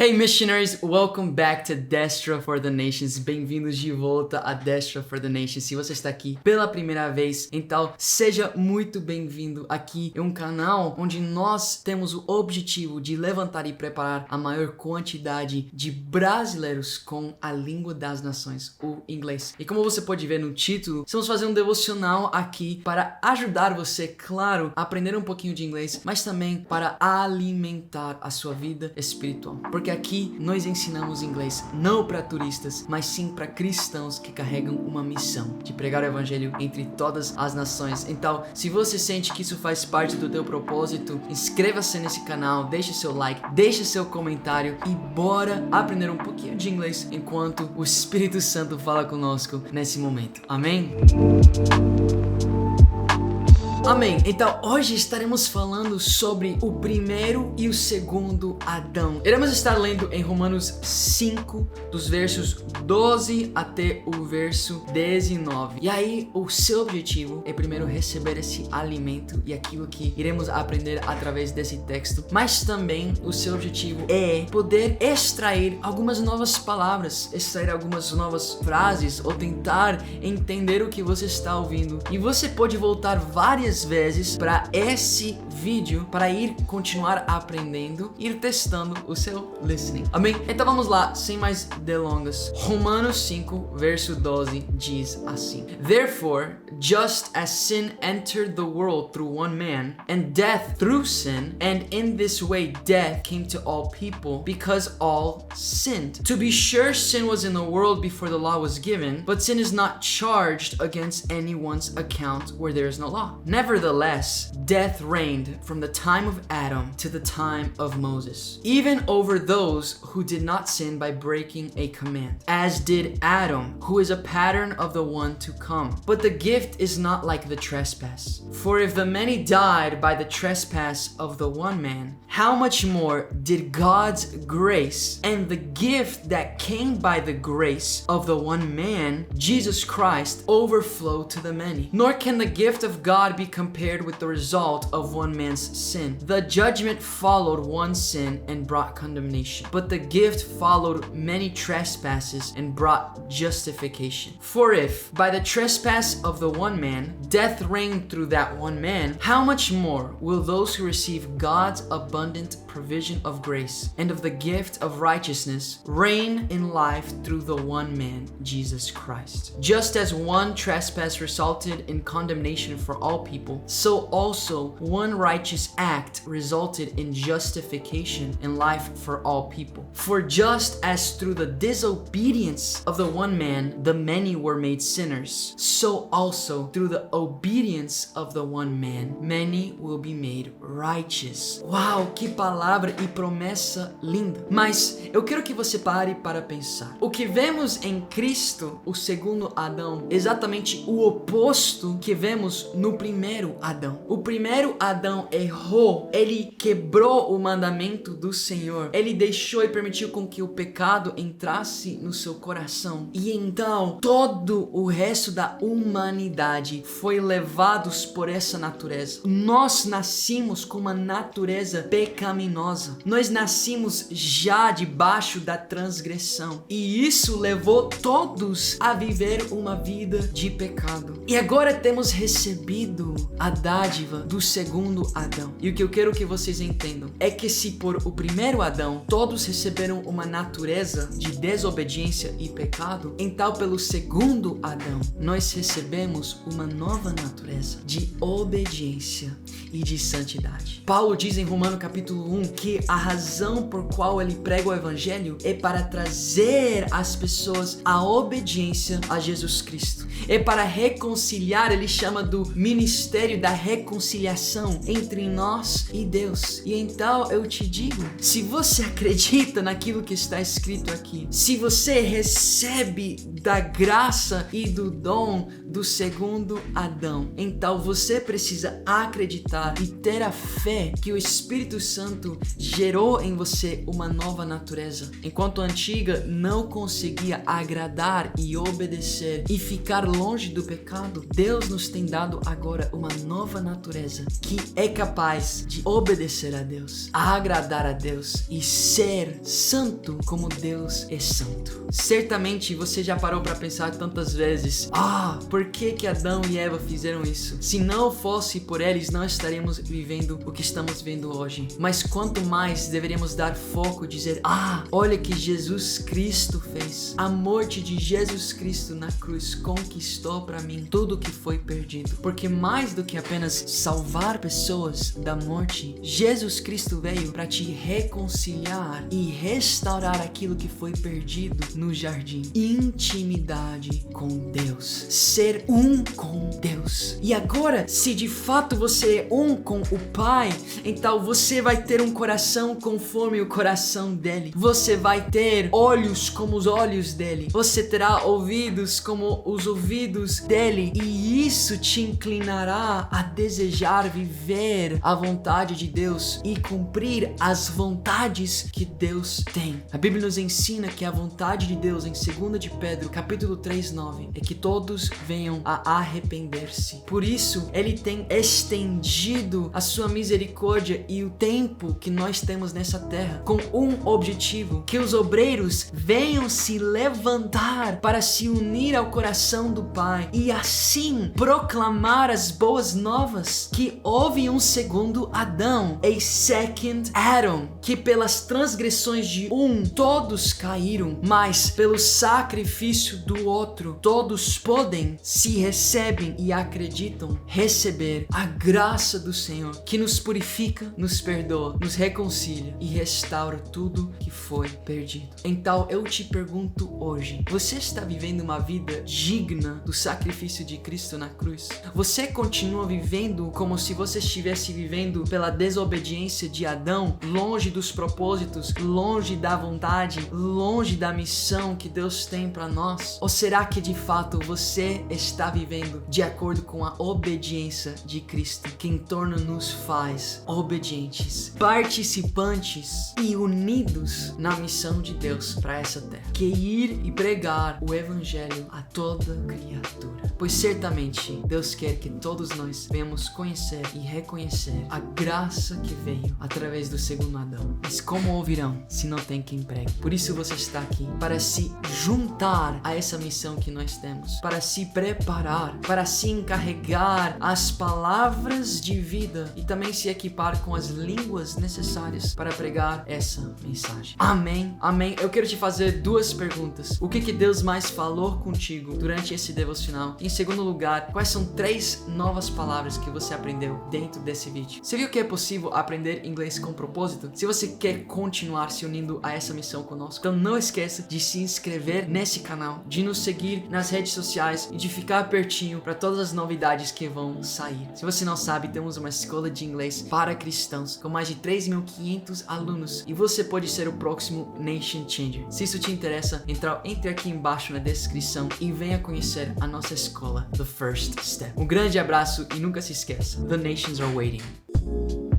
Hey missionaries, welcome back to Destra for the Nations. Bem-vindos de volta a Destra for the Nations. Se você está aqui pela primeira vez, então seja muito bem-vindo. Aqui é um canal onde nós temos o objetivo de levantar e preparar a maior quantidade de brasileiros com a língua das nações, o inglês. E como você pode ver no título, estamos fazendo um devocional aqui para ajudar você, claro, a aprender um pouquinho de inglês, mas também para alimentar a sua vida espiritual. Porque aqui nós ensinamos inglês não para turistas, mas sim para cristãos que carregam uma missão de pregar o evangelho entre todas as nações. Então, se você sente que isso faz parte do teu propósito, inscreva-se nesse canal, deixe seu like, deixe seu comentário e bora aprender um pouquinho de inglês enquanto o Espírito Santo fala conosco nesse momento. Amém? Amém. Então, hoje estaremos falando sobre o primeiro e o segundo Adão. Iremos estar lendo em Romanos 5, dos versos 12 até o verso 19. E aí, o seu objetivo é primeiro receber esse alimento e aquilo que iremos aprender através desse texto, mas também o seu objetivo é poder extrair algumas novas palavras, extrair algumas novas frases ou tentar entender o que você está ouvindo. E você pode voltar várias vezes para esse vídeo para ir continuar aprendendo, ir testando o seu listening. Amém? Então vamos lá, sem mais delongas. Romanos 5, verso 12 diz assim: Therefore, just as sin entered the world through one man, and death through sin, and in this way death came to all people, because all sinned. To be sure, sin was in the world before the law was given, but sin is not charged against anyone's account where there is no law. Nevertheless, death reigned from the time of Adam to the time of Moses, even over those who did not sin by breaking a command, as did Adam, who is a pattern of the one to come. But the gift is not like the trespass. For if the many died by the trespass of the one man, how much more did God's grace and the gift that came by the grace of the one man, Jesus Christ, overflow to the many? Nor can the gift of God be compared with the result of one man's sin. The judgment followed one sin and brought condemnation, but the gift followed many trespasses and brought justification. For if, by the trespass of the one man, death reigned through that one man, how much more will those who receive God's abundant provision of grace and of the gift of righteousness reign in life through the one man, Jesus Christ? Just as one trespass resulted in condemnation for all people, so also one righteous act resulted in justification and life for all people. For just as through the disobedience of the one man the many were made sinners, so also through the obedience of the one man many will be made righteous. Uau, que palavra e promessa linda! Mas eu quero que você pare para pensar. O que vemos em Cristo, o segundo Adão, é exatamente o oposto que vemos no primeiro Adão. O primeiro Adão errou, ele quebrou o mandamento do Senhor, ele deixou e permitiu com que o pecado entrasse no seu coração. E então todo o resto da humanidade foi levados por essa natureza. Nós nascimos com uma natureza pecaminosa. Nós nascimos já debaixo da transgressão. E isso levou todos a viver uma vida de pecado. E agora temos recebido a dádiva do segundo Adão. E o que eu quero que vocês entendam é que se por o primeiro Adão todos receberam uma natureza de desobediência e pecado, então pelo segundo Adão nós recebemos uma nova natureza de obediência e de santidade. Paulo diz em Romanos capítulo 1 que a razão por qual ele prega o evangelho é para trazer as pessoas à obediência a Jesus Cristo. É para reconciliar, ele chama do ministério da reconciliação entre nós e Deus. E então eu te digo, se você acredita naquilo que está escrito aqui, se você recebe da graça e do dom do segundo Adão, então você precisa acreditar e ter a fé que o Espírito Santo pecado gerou em você uma nova natureza. Enquanto a antiga não conseguia agradar e obedecer e ficar longe do pecado, Deus nos tem dado agora uma nova natureza que é capaz de obedecer a Deus, agradar a Deus e ser santo como Deus é santo. Certamente você já parou para pensar tantas vezes: por que Adão e Eva fizeram isso? Se não fosse por eles, não estaríamos vivendo o que estamos vivendo hoje. Mas quanto mais deveríamos dar foco, dizer: olha que Jesus Cristo fez. A morte de Jesus Cristo na cruz conquistou para mim tudo que foi perdido. Porque mais do que apenas salvar pessoas da morte, Jesus Cristo veio para te reconciliar e restaurar aquilo que foi perdido no jardim. Intimidade com Deus. Ser um com Deus. E agora, se de fato você é um com o Pai, então você vai ter um coração conforme o coração dele. Você vai ter olhos como os olhos dele. Você terá ouvidos como os ouvidos dele. E isso te inclinará a desejar viver a vontade de Deus e cumprir as vontades que Deus tem. A Bíblia nos ensina que a vontade de Deus, em 2 de Pedro, capítulo 3:9, é que todos venham a arrepender-se. Por isso, ele tem estendido a sua misericórdia e o tempo que nós temos nessa terra com um objetivo: que os obreiros venham se levantar para se unir ao coração do Pai e assim proclamar as boas novas que houve um segundo Adão, a second Adam, que pelas transgressões de um todos caíram, mas pelo sacrifício do outro todos podem, se recebem e acreditam, receber a graça do Senhor, que nos purifica, nos perdoa, nos reconcilia e restaura tudo que foi perdido. Então eu te pergunto hoje: você está vivendo uma vida digna do sacrifício de Cristo na cruz? Você continua vivendo como se você estivesse vivendo pela desobediência de Adão, longe dos propósitos, longe da vontade, longe da missão que Deus tem para nós? Ou será que de fato você está vivendo de acordo com a obediência de Cristo, que em torno nos faz obedientes, participantes e unidos na missão de Deus para essa terra, que é ir e pregar o evangelho a toda criatura? Pois certamente Deus quer que todos nós venhamos conhecer e reconhecer a graça que veio através do segundo Adão. Mas como ouvirão se não tem quem pregue? Por isso você está aqui, para se juntar a essa missão que nós temos, para se preparar, para se encarregar as palavras de vida e também se equipar com as línguas necessárias para pregar essa mensagem. Amém? Amém? Eu quero te fazer duas perguntas. O que Deus mais falou contigo durante esse devocional? Em segundo lugar, quais são 3 novas palavras que você aprendeu dentro desse vídeo? Você viu que é possível aprender inglês com propósito? Se você quer continuar se unindo a essa missão conosco, então não esqueça de se inscrever nesse canal, de nos seguir nas redes sociais e de ficar pertinho para todas as novidades que vão sair. Se você não sabe, temos uma escola de inglês para cristãos com mais de 3.500 alunos e você pode ser o próximo Nation Changer. Se isso te interessa, então entre aqui embaixo na descrição e venha conhecer a nossa escola, The First Step. Um grande abraço e nunca se esqueça: The nations are waiting.